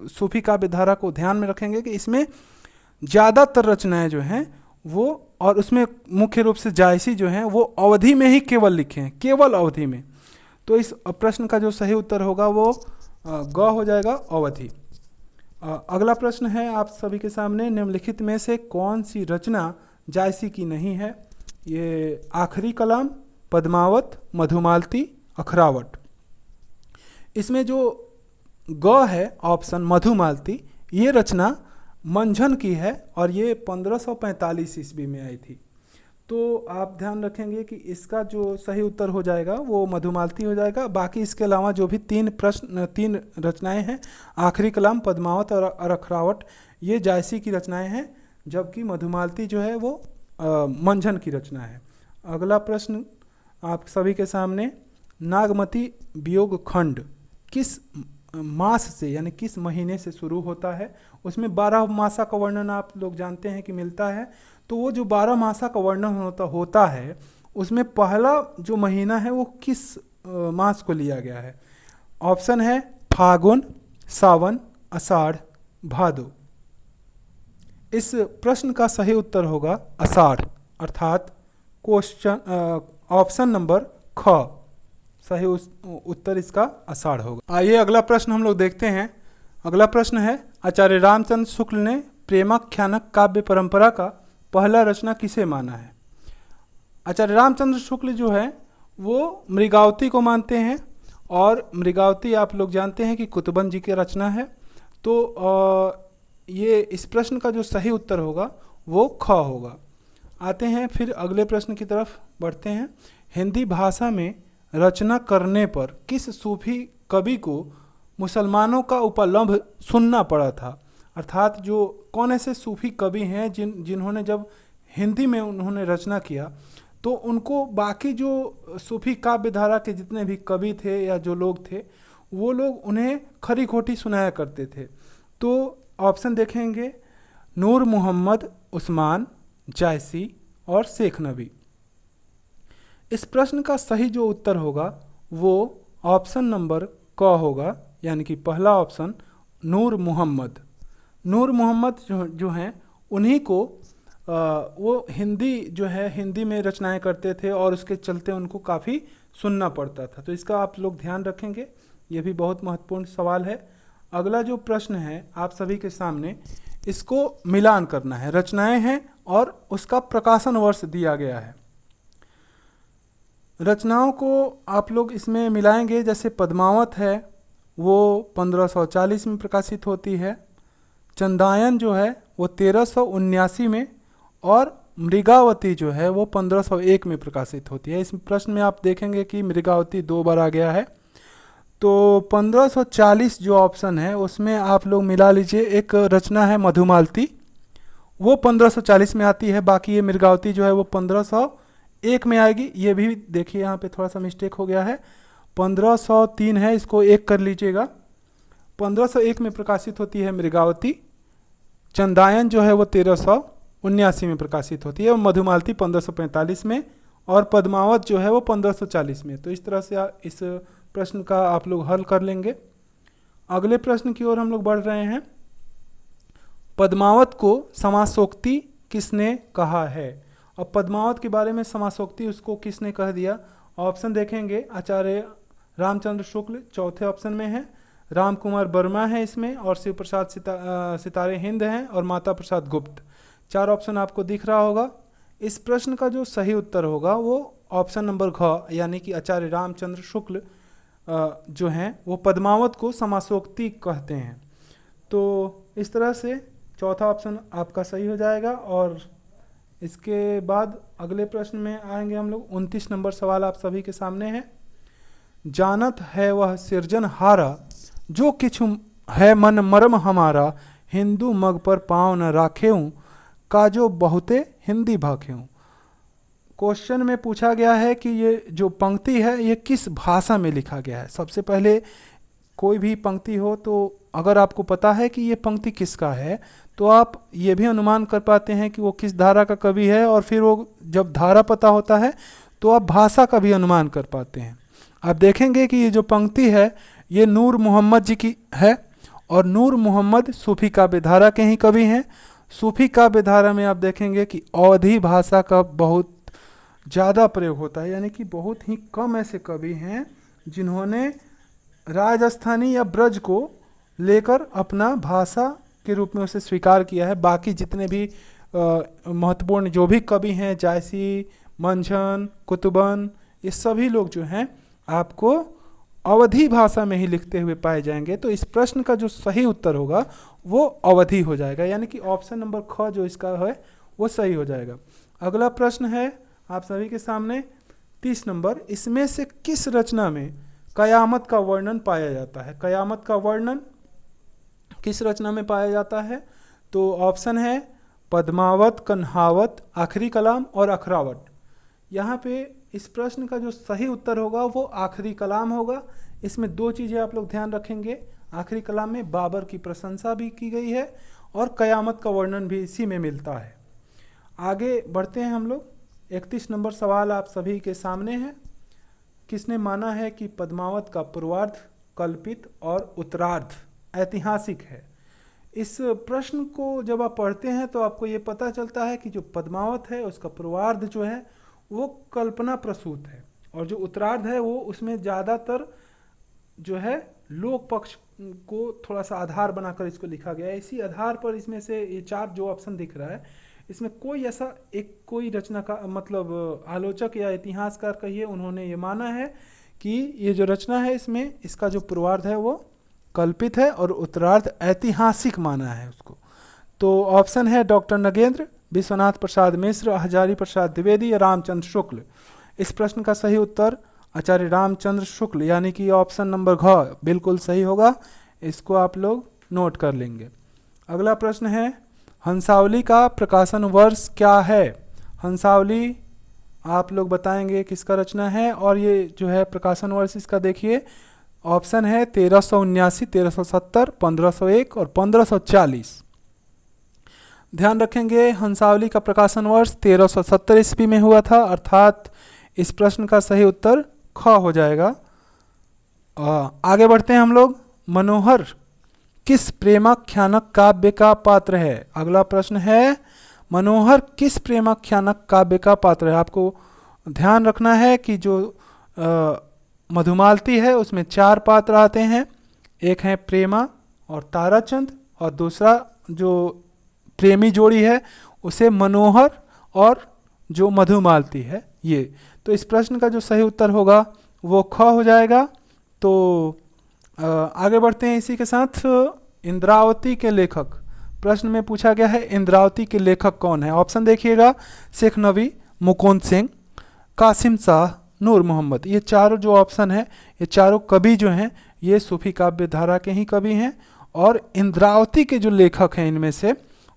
सूफी काव्य धारा को ध्यान में रखेंगे कि इसमें ज़्यादातर रचनाएं जो हैं वो, और उसमें मुख्य रूप से जायसी जो हैं वो अवधि में ही केवल लिखे हैं, केवल अवधि में। तो इस प्रश्न का जो सही उत्तर होगा वो ग हो जाएगा, अवधि। अगला प्रश्न है आप सभी के सामने, निम्नलिखित में से कौन सी रचना जायसी की नहीं है? ये आखिरी कलाम, पद्मावत, मधुमालती, अखरावट। इसमें जो ग है ऑप्शन मधुमालती, ये रचना मंझन की है और ये 1545 ईस्वी में आई थी। तो आप ध्यान रखेंगे कि इसका जो सही उत्तर हो जाएगा वो मधुमालती हो जाएगा। बाकी इसके अलावा जो भी 3 रचनाएं हैं, आखिरी कलाम, पद्मावत और अखरावट, ये जायसी की रचनाएं हैं, जबकि मधुमालती जो है वो मंझन की रचना है। अगला प्रश्न आप सभी के सामने, नागमती वियोग खंड किस मास से यानी किस महीने से शुरू होता है? उसमें 12 मासा का वर्णन आप लोग जानते हैं कि मिलता है। तो वो जो 12 मासा का वर्णन होता है उसमें पहला जो महीना है वो किस मास को लिया गया है? ऑप्शन है फागुन, सावन, आषाढ़, भादो। इस प्रश्न का सही उत्तर होगा आषाढ़, अर्थात क्वेश्चन ऑप्शन नंबर ख सही उत्तर इसका आषाढ़ होगा। आइए अगला प्रश्न हम लोग देखते हैं। अगला प्रश्न है, आचार्य रामचंद्र शुक्ल ने प्रेमाख्यानक काव्य परंपरा का पहला रचना किसे माना है? आचार्य रामचंद्र शुक्ल जो है वो मृगावती को मानते हैं, और मृगावती आप लोग जानते हैं कि कुतुबन जी की रचना है। तो ये इस प्रश्न का जो सही उत्तर होगा वो ख होगा। आते हैं फिर अगले प्रश्न की तरफ बढ़ते हैं। हिंदी भाषा में रचना करने पर किस सूफी कवि को मुसलमानों का उपलम्भ सुनना पड़ा था? अर्थात जो कौन ऐसे सूफी कवि हैं जिन्होंने जब हिंदी में उन्होंने रचना किया तो उनको बाकी जो सूफी काव्य धारा के जितने भी कवि थे या जो लोग थे वो लोग उन्हें खरी खोटी सुनाया करते थे। तो ऑप्शन देखेंगे नूर मोहम्मद, उस्मान, जायसी और शेख नबी। इस प्रश्न का सही जो उत्तर होगा वो ऑप्शन नंबर क होगा, यानी कि पहला ऑप्शन नूर मोहम्मद। नूर मोहम्मद जो हैं उन्हीं को वो हिंदी जो है हिंदी में रचनाएं करते थे और उसके चलते उनको काफ़ी सुनना पड़ता था। तो इसका आप लोग ध्यान रखेंगे, ये भी बहुत महत्वपूर्ण सवाल है। अगला जो प्रश्न है आप सभी के सामने, इसको मिलान करना है। रचनाएं हैं और उसका प्रकाशन वर्ष दिया गया है। रचनाओं को आप लोग इसमें मिलाएंगे। जैसे पद्मावत है वो 1540 में प्रकाशित होती है, चंदायन जो है वो 1379 में, और मृगावती जो है वो 1501 में प्रकाशित होती है। इस प्रश्न में आप देखेंगे कि मृगावती 2 बार आ गया है। तो 1540 जो ऑप्शन है उसमें आप लोग मिला लीजिए। एक रचना है मधुमालती, वो 1540 में आती है। बाकी ये मृगावती जो है वो 1501 में आएगी। ये भी देखिए यहाँ पे थोड़ा सा मिस्टेक हो गया है, 1503 है, इसको 1 कर लीजिएगा। 1501 में प्रकाशित होती है मृगावती, चंदायन जो है वो 1379 में प्रकाशित होती है, और मधुमालती 1545 में, और पद्मावत जो है वो 1540 में। तो इस तरह से इस प्रश्न का आप लोग हल कर लेंगे। अगले प्रश्न की ओर हम लोग बढ़ रहे हैं। पद्मावत को समासोक्ति किसने कहा है? अब पद्मावत के बारे में समासोक्ति उसको किसने कह दिया? ऑप्शन देखेंगे, आचार्य रामचंद्र शुक्ल चौथे ऑप्शन में है, राम कुमार वर्मा है इसमें, और शिव प्रसाद सितारे हिंद हैं, और माता प्रसाद गुप्त। 4 ऑप्शन आपको दिख रहा होगा। इस प्रश्न का जो सही उत्तर होगा वो ऑप्शन नंबर घ, यानी कि आचार्य रामचंद्र शुक्ल जो हैं वो पद्मावत को समासोक्ति कहते हैं। तो इस तरह से चौथा ऑप्शन आपका सही हो जाएगा। और इसके बाद अगले प्रश्न में आएंगे हम लोग। 29 नंबर सवाल आप सभी के सामने है। जानत है वह सिरजनहारा, जो किछु है मन मरम हमारा, हिंदू मग पर पाँव न राखेऊं, काजो बहुते हिंदी भाखेऊं। क्वेश्चन में पूछा गया है कि ये जो पंक्ति है ये किस भाषा में लिखा गया है। सबसे पहले कोई भी पंक्ति हो तो अगर आपको पता है कि ये पंक्ति किसका है तो आप ये भी अनुमान कर पाते हैं कि वो किस धारा का कवि है, और फिर वो जब धारा पता होता है तो आप भाषा का भी अनुमान कर पाते हैं। आप देखेंगे कि ये जो पंक्ति है ये नूर मोहम्मद जी की है, और नूर मोहम्मद सूफी काव्य धारा के ही कवि हैं। सूफी काव्य धारा में आप देखेंगे कि अवधी भाषा का बहुत ज़्यादा प्रयोग होता है, यानी कि बहुत ही कम ऐसे कवि हैं जिन्होंने राजस्थानी या ब्रज को लेकर अपना भाषा के रूप में उसे स्वीकार किया है। बाकी जितने भी महत्वपूर्ण जो भी कवि हैं, जायसी, मंझन, कुतुबन, ये सभी लोग जो हैं आपको अवधी भाषा में ही लिखते हुए पाए जाएंगे। तो इस प्रश्न का जो सही उत्तर होगा वो अवधी हो जाएगा, यानी कि ऑप्शन नंबर ख जो इसका है वो सही हो जाएगा। अगला प्रश्न है आप सभी के सामने 30 नंबर। इसमें से किस रचना में कयामत का वर्णन पाया जाता है? कयामत का वर्णन किस रचना में पाया जाता है? तो ऑप्शन है पद्मावत, कन्हावत, आखिरी कलाम और अखरावट। यहाँ पे इस प्रश्न का जो सही उत्तर होगा वो आखिरी कलाम होगा। इसमें 2 चीज़ें आप लोग ध्यान रखेंगे। आखिरी कलाम में बाबर की प्रशंसा भी की गई है और कयामत का वर्णन भी इसी में मिलता है। आगे बढ़ते हैं हम लोग। 31 नंबर सवाल आप सभी के सामने है। किसने माना है कि पद्मावत का पूर्वार्ध कल्पित और उत्तरार्ध ऐतिहासिक है। इस प्रश्न को जब आप पढ़ते हैं तो आपको ये पता चलता है कि जो पद्मावत है उसका पूर्वार्ध जो है वो कल्पना प्रसूत है, और जो उत्तरार्ध है वो उसमें ज़्यादातर जो है लोक पक्ष को थोड़ा सा आधार बनाकर इसको लिखा गया है। इसी आधार पर इसमें से ये चार जो ऑप्शन दिख रहा है इसमें कोई ऐसा एक कोई रचना का मतलब आलोचक या इतिहासकार कहिए उन्होंने ये माना है कि ये जो रचना है इसमें इसका जो पूर्वार्ध है वो कल्पित है और उत्तरार्ध ऐतिहासिक माना है उसको। तो ऑप्शन है डॉक्टर नगेंद्र, विश्वनाथ प्रसाद मिश्र, हजारी प्रसाद द्विवेदी या रामचंद्र शुक्ल। इस प्रश्न का सही उत्तर आचार्य रामचंद्र शुक्ल यानी कि ऑप्शन नंबर घ बिल्कुल सही होगा। इसको आप लोग नोट कर लेंगे। अगला प्रश्न है हंसावली का प्रकाशन वर्ष क्या है। हंसावली आप लोग बताएंगे किसका रचना है, और ये जो है प्रकाशन वर्ष इसका देखिए ऑप्शन है 1379, 1370, 1501 और 1540। ध्यान रखेंगे हंसावली का प्रकाशन वर्ष 1370 ईस्वी में हुआ था, अर्थात इस प्रश्न का सही उत्तर ख हो जाएगा। आगे बढ़ते हैं हम लोग। मनोहर किस प्रेमाख्यानक काव्य का पात्र है। अगला प्रश्न है मनोहर किस प्रेमाख्यानक काव्य का पात्र है। आपको ध्यान रखना है कि जो मधुमालती है उसमें चार पात्र आते हैं, एक है प्रेमा और ताराचंद, और दूसरा जो प्रेमी जोड़ी है उसे मनोहर और जो मधुमालती है ये। तो इस प्रश्न का जो सही उत्तर होगा वो ख हो जाएगा। तो आगे बढ़ते हैं इसी के साथ। इंद्रावती के लेखक, प्रश्न में पूछा गया है इंद्रावती के लेखक कौन है। ऑप्शन देखिएगा शेख नबी, मुकुंद सिंह, कासिम शाह, नूर मोहम्मद। ये चारों जो ऑप्शन है ये चारों कवि जो हैं ये सूफी काव्य धारा के ही कवि हैं, और इंद्रावती के जो लेखक हैं इनमें से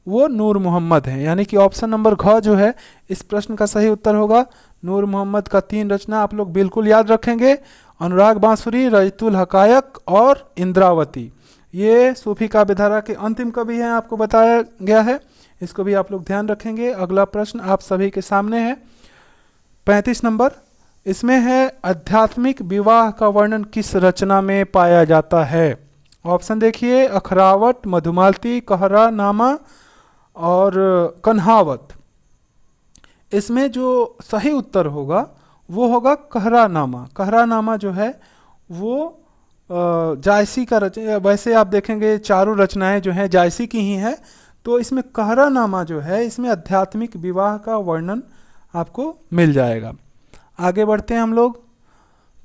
वो नूर मोहम्मद हैं, यानी कि ऑप्शन नंबर घ जो है इस प्रश्न का सही उत्तर होगा। नूर मोहम्मद का 3 रचना आप लोग बिल्कुल याद रखेंगे, अनुराग बांसुरी, रजतुल हकायक और इंद्रावती। ये सूफी काव्य धारा के अंतिम कवि हैं, आपको बताया गया है, इसको भी आप लोग ध्यान रखेंगे। अगला प्रश्न आप सभी के सामने है 35 नंबर। इसमें है आध्यात्मिक विवाह का वर्णन किस रचना में पाया जाता है। ऑप्शन देखिए अखरावट, मधुमालती, कहरा नामा और कन्हावत। इसमें जो सही उत्तर होगा वो होगा कहरा नामा। कहरा नामा जो है वो जायसी का रचना, वैसे आप देखेंगे चारों रचनाएं जो हैं जायसी की ही है, तो इसमें कहरा नामा जो है इसमें आध्यात्मिक विवाह का वर्णन आपको मिल जाएगा। आगे बढ़ते हैं हम लोग।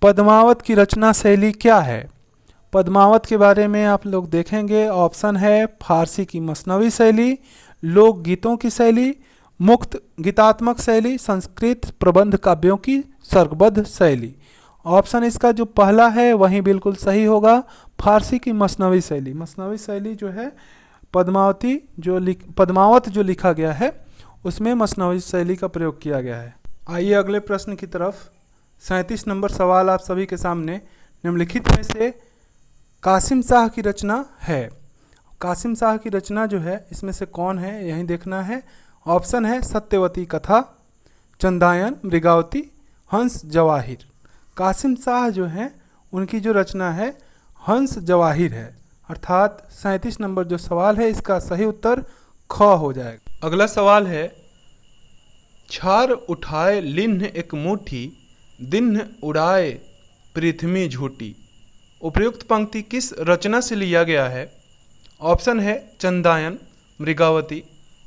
पद्मावत की रचना शैली क्या है। पद्मावत के बारे में आप लोग देखेंगे ऑप्शन है फारसी की मसनवी शैली, लोक गीतों की शैली, मुक्त गीतात्मक शैली, संस्कृत प्रबंध काव्यों की सर्गबद्ध शैली। ऑप्शन इसका जो पहला है वही बिल्कुल सही होगा, फारसी की मसनवी शैली। मसनवी शैली जो है पद्मावत जो लिखा गया है उसमें मसनवी शैली का प्रयोग किया गया है। आइए अगले प्रश्न की तरफ। 37 नंबर सवाल आप सभी के सामने। निम्नलिखित में से कासिम शाह की रचना है। कासिम शाह की रचना जो है इसमें से कौन है यही देखना है। ऑप्शन है सत्यवती कथा, चंदायन, मृगावती, हंस जवाहिर। कासिम शाह जो हैं उनकी जो रचना है हंस जवाहिर है, अर्थात 37 नंबर जो सवाल है इसका सही उत्तर ख हो जाएगा। अगला सवाल है छार उठाए लिन्ह एक मुट्ठी, दिन्ह उड़ाए पृथ्वी झूठी। उपयुक्त पंक्ति किस रचना से लिया गया है। ऑप्शन है चंदायन, मृगावती,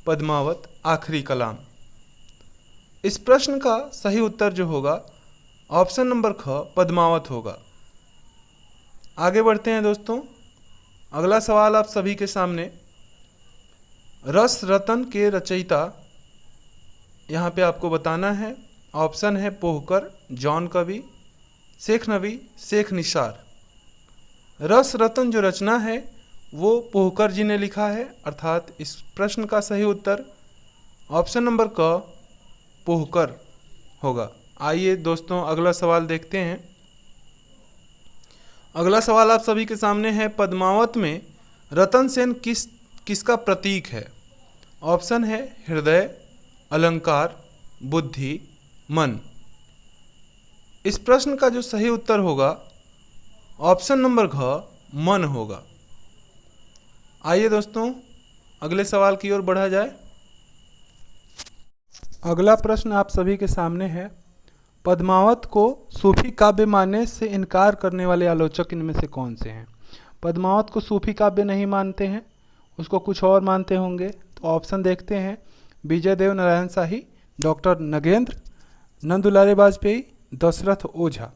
पद्मावत, आखिरी कलाम। इस प्रश्न का सही उत्तर जो होगा ऑप्शन नंबर ख पद्मावत होगा। आगे बढ़ते हैं दोस्तों। अगला सवाल आप सभी के सामने। रस रतन के रचयिता यहाँ पे आपको बताना है। ऑप्शन है पोहकर, जॉन कवि, शेख नबी, शेख निसार। रस रतन जो रचना है वो पोहकर जी ने लिखा है, अर्थात इस प्रश्न का सही उत्तर ऑप्शन नंबर क पोहकर होगा। आइए दोस्तों अगला सवाल देखते हैं। अगला सवाल आप सभी के सामने है पद्मावत में रतन सेन किसका प्रतीक है। ऑप्शन है हृदय, अलंकार, बुद्धि, मन। इस प्रश्न का जो सही उत्तर होगा ऑप्शन नंबर घ मन होगा। आइए दोस्तों अगले सवाल की ओर बढ़ा जाए। अगला प्रश्न आप सभी के सामने है, पद्मावत को सूफी काव्य मानने से इनकार करने वाले आलोचक इनमें से कौन से हैं। पद्मावत को सूफी काव्य नहीं मानते हैं, उसको कुछ और मानते होंगे। तो ऑप्शन देखते हैं, विजय देव नारायण शाही, डॉक्टर नगेंद्र, नंदुलारे वाजपेयी, दशरथ ओझा।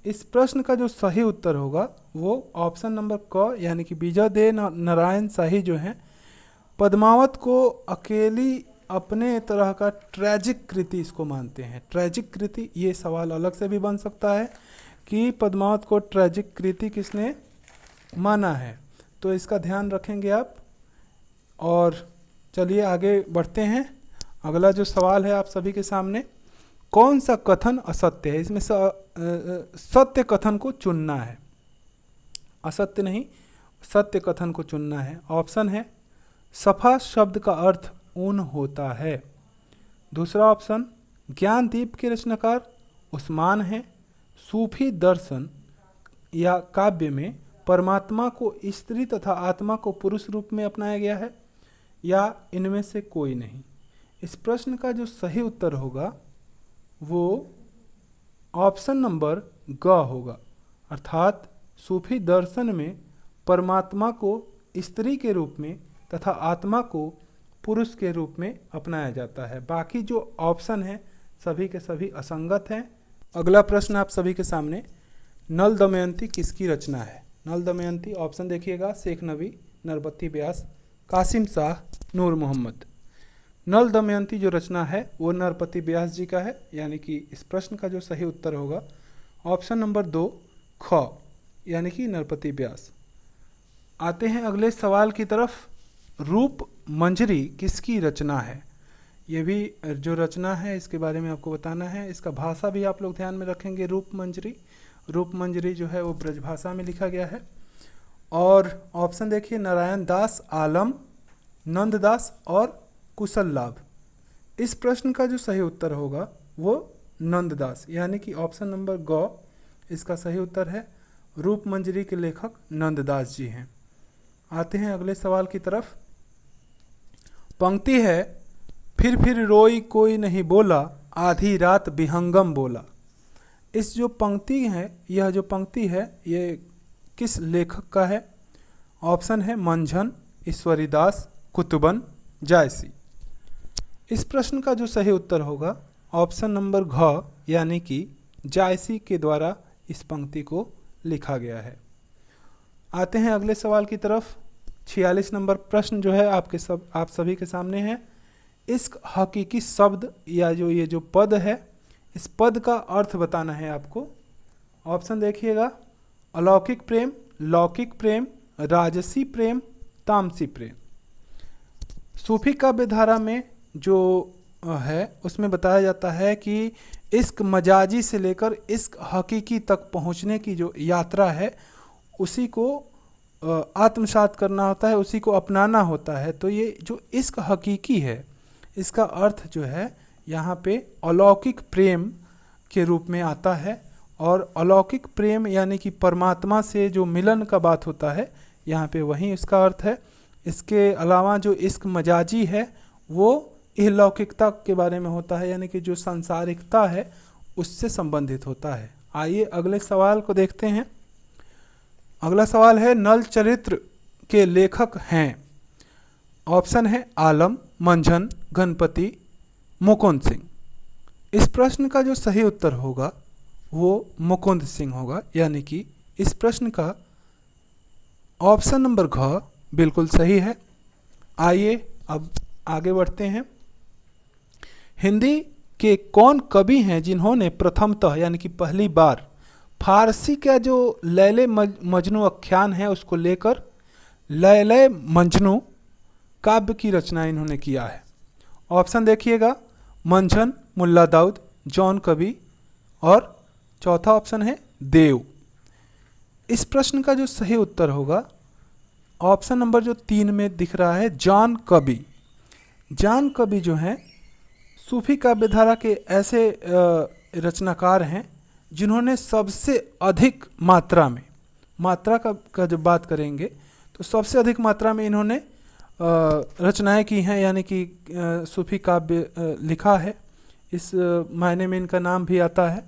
इस प्रश्न का जो सही उत्तर होगा वो ऑप्शन नंबर क यानी कि विजय देव नारायण शाही जो हैं पद्मावत को अकेली अपने तरह का ट्रैजिक कृति इसको मानते हैं। ट्रैजिक कृति, ये सवाल अलग से भी बन सकता है कि पद्मावत को ट्रैजिक कृति किसने माना है, तो इसका ध्यान रखेंगे आप। और चलिए आगे बढ़ते हैं। अगला जो सवाल है आप सभी के सामने, कौन सा कथन असत्य है। इसमें सत्य कथन को चुनना है, असत्य नहीं, सत्य कथन को चुनना है। ऑप्शन है, सफा शब्द का अर्थ ऊन होता है। दूसरा ऑप्शन, ज्ञानदीप के रचनाकार उस्मान हैं। सूफी दर्शन या काव्य में परमात्मा को स्त्री तथा आत्मा को पुरुष रूप में अपनाया गया है, या इनमें से कोई नहीं। इस प्रश्न का जो सही उत्तर होगा वो ऑप्शन नंबर ग होगा, अर्थात सूफी दर्शन में परमात्मा को स्त्री के रूप में तथा आत्मा को पुरुष के रूप में अपनाया जाता है। बाकी जो ऑप्शन हैं सभी के सभी असंगत हैं। अगला प्रश्न आप सभी के सामने, नल दमयंती किसकी रचना है। नल दमयंती, ऑप्शन देखिएगा, शेख नबी, नरपति व्यास, कासिम शाह, नूर मोहम्मद। नल दमयंती जो रचना है वो नरपति व्यास जी का है, यानी कि इस प्रश्न का जो सही उत्तर होगा ऑप्शन नंबर 2 ख यानी कि नरपति व्यास। आते हैं अगले सवाल की तरफ, रूप मंजरी किसकी रचना है। ये भी जो रचना है इसके बारे में आपको बताना है। इसका भाषा भी आप लोग ध्यान में रखेंगे। रूप मंजरी जो है वो ब्रजभाषा में लिखा गया है। और ऑप्शन देखिए, नारायण दास, आलम, नंददास और कुशल लाभ। इस प्रश्न का जो सही उत्तर होगा वो नंददास, यानी कि ऑप्शन नंबर ग इसका सही उत्तर है। रूप मंजरी के लेखक नंददास जी हैं। आते हैं अगले सवाल की तरफ। पंक्ति है, फिर रोई कोई नहीं बोला, आधी रात विहंगम बोला। इस जो पंक्ति है, यह जो पंक्ति है ये किस लेखक का है। ऑप्शन है मंझन, ईश्वरीदास, कुतुबन, जायसी। इस प्रश्न का जो सही उत्तर होगा ऑप्शन नंबर घ यानी कि जायसी के द्वारा इस पंक्ति को लिखा गया है। आते हैं अगले सवाल की तरफ। 46 नंबर प्रश्न जो है आप सभी के सामने है। इश्क हकीकी शब्द या जो ये जो पद है, इस पद का अर्थ बताना है आपको। ऑप्शन देखिएगा, अलौकिक प्रेम, लौकिक प्रेम, राजसी प्रेम, तामसी प्रेम। सूफी काव्य धारा में जो है उसमें बताया जाता है कि इश्क मजाजी से लेकर इश्क हकीकी तक पहुंचने की जो यात्रा है उसी को आत्मसात करना होता है, उसी को अपनाना होता है। तो ये जो इश्क हकीकी है इसका अर्थ जो है यहाँ पे अलौकिक प्रेम के रूप में आता है। और अलौकिक प्रेम यानी कि परमात्मा से जो मिलन का बात होता है यहाँ पे वही इसका अर्थ है। इसके अलावा जो इश्क मजाजी है वो इहलौकिकता के बारे में होता है, यानी कि जो सांसारिकता है उससे संबंधित होता है। आइए अगले सवाल को देखते हैं। अगला सवाल है, नल चरित्र के लेखक हैं। ऑप्शन है आलम, मंझन, गणपति, मुकुंद सिंह। इस प्रश्न का जो सही उत्तर होगा वो मुकुंद सिंह होगा, यानी कि इस प्रश्न का ऑप्शन नंबर घ बिल्कुल सही है। आइए अब आगे बढ़ते हैं। हिंदी के कौन कवि हैं जिन्होंने प्रथमतः यानी कि पहली बार फारसी का जो लैले मजनू आख्यान है उसको लेकर लैले मजनू काव्य की रचना इन्होंने किया है। ऑप्शन देखिएगा, मंझन, मुल्ला दाऊद, जॉन कवि और चौथा ऑप्शन है देव। इस प्रश्न का जो सही उत्तर होगा ऑप्शन नंबर जो 3 में दिख रहा है, जॉन कवि। जॉन कवि जो हैं सूफी काव्य धारा के ऐसे रचनाकार हैं जिन्होंने सबसे अधिक मात्रा में, मात्रा का जब बात करेंगे तो सबसे अधिक मात्रा में इन्होंने रचनाएं की हैं, यानी कि सूफी काव्य लिखा है। इस मायने में इनका नाम भी आता है।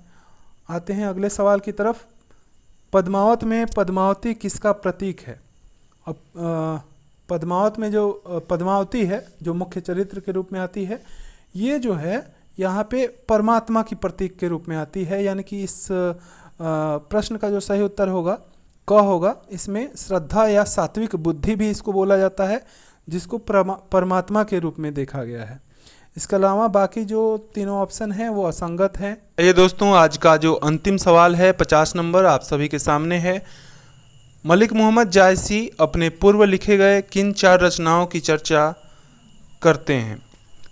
आते हैं अगले सवाल की तरफ। पद्मावत में पद्मावती किसका प्रतीक है? अब पद्मावत में जो पद्मावती है, जो मुख्य चरित्र के रूप में आती है, ये जो है यहाँ पे परमात्मा की प्रतीक के रूप में आती है। यानी कि इस प्रश्न का जो सही उत्तर होगा क होगा। इसमें श्रद्धा या सात्विक बुद्धि भी इसको बोला जाता है, जिसको परमात्मा के रूप में देखा गया है। इसके अलावा बाकी जो तीनों ऑप्शन हैं वो असंगत हैं। ये दोस्तों आज का जो अंतिम सवाल है 50 नंबर आप सभी के सामने है। मलिक मोहम्मद जायसी अपने पूर्व लिखे गए किन 4 रचनाओं की चर्चा करते हैं?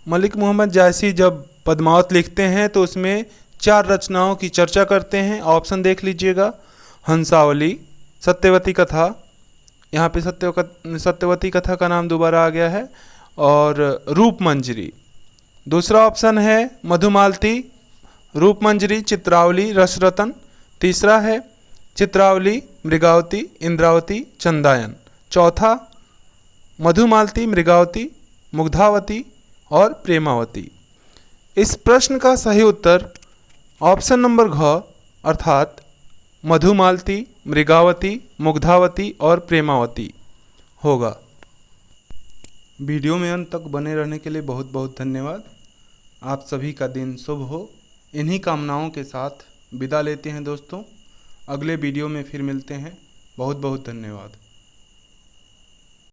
मलिक मोहम्मद जायसी जब पद्मावत लिखते हैं तो उसमें 4 रचनाओं की चर्चा करते हैं। ऑप्शन देख लीजिएगा। हंसावली, सत्यवती कथा, यहाँ पे सत्यवती कथा का नाम दोबारा आ गया है, और रूपमंजरी। दूसरा ऑप्शन है मधुमालती, रूपमंजरी, चित्रावली, रसरतन। तीसरा है चित्रावली, मृगावती, इंद्रावती, चंदायन। चौथा मधुमालती, मृगावती, मुग्धावती और प्रेमावती। इस प्रश्न का सही उत्तर ऑप्शन नंबर घ अर्थात मधुमालती, मृगावती, मुग्धावती और प्रेमावती होगा। वीडियो में अंत तक बने रहने के लिए बहुत बहुत धन्यवाद। आप सभी का दिन शुभ हो। इन्हीं कामनाओं के साथ विदा लेते हैं दोस्तों। अगले वीडियो में फिर मिलते हैं। बहुत बहुत धन्यवाद।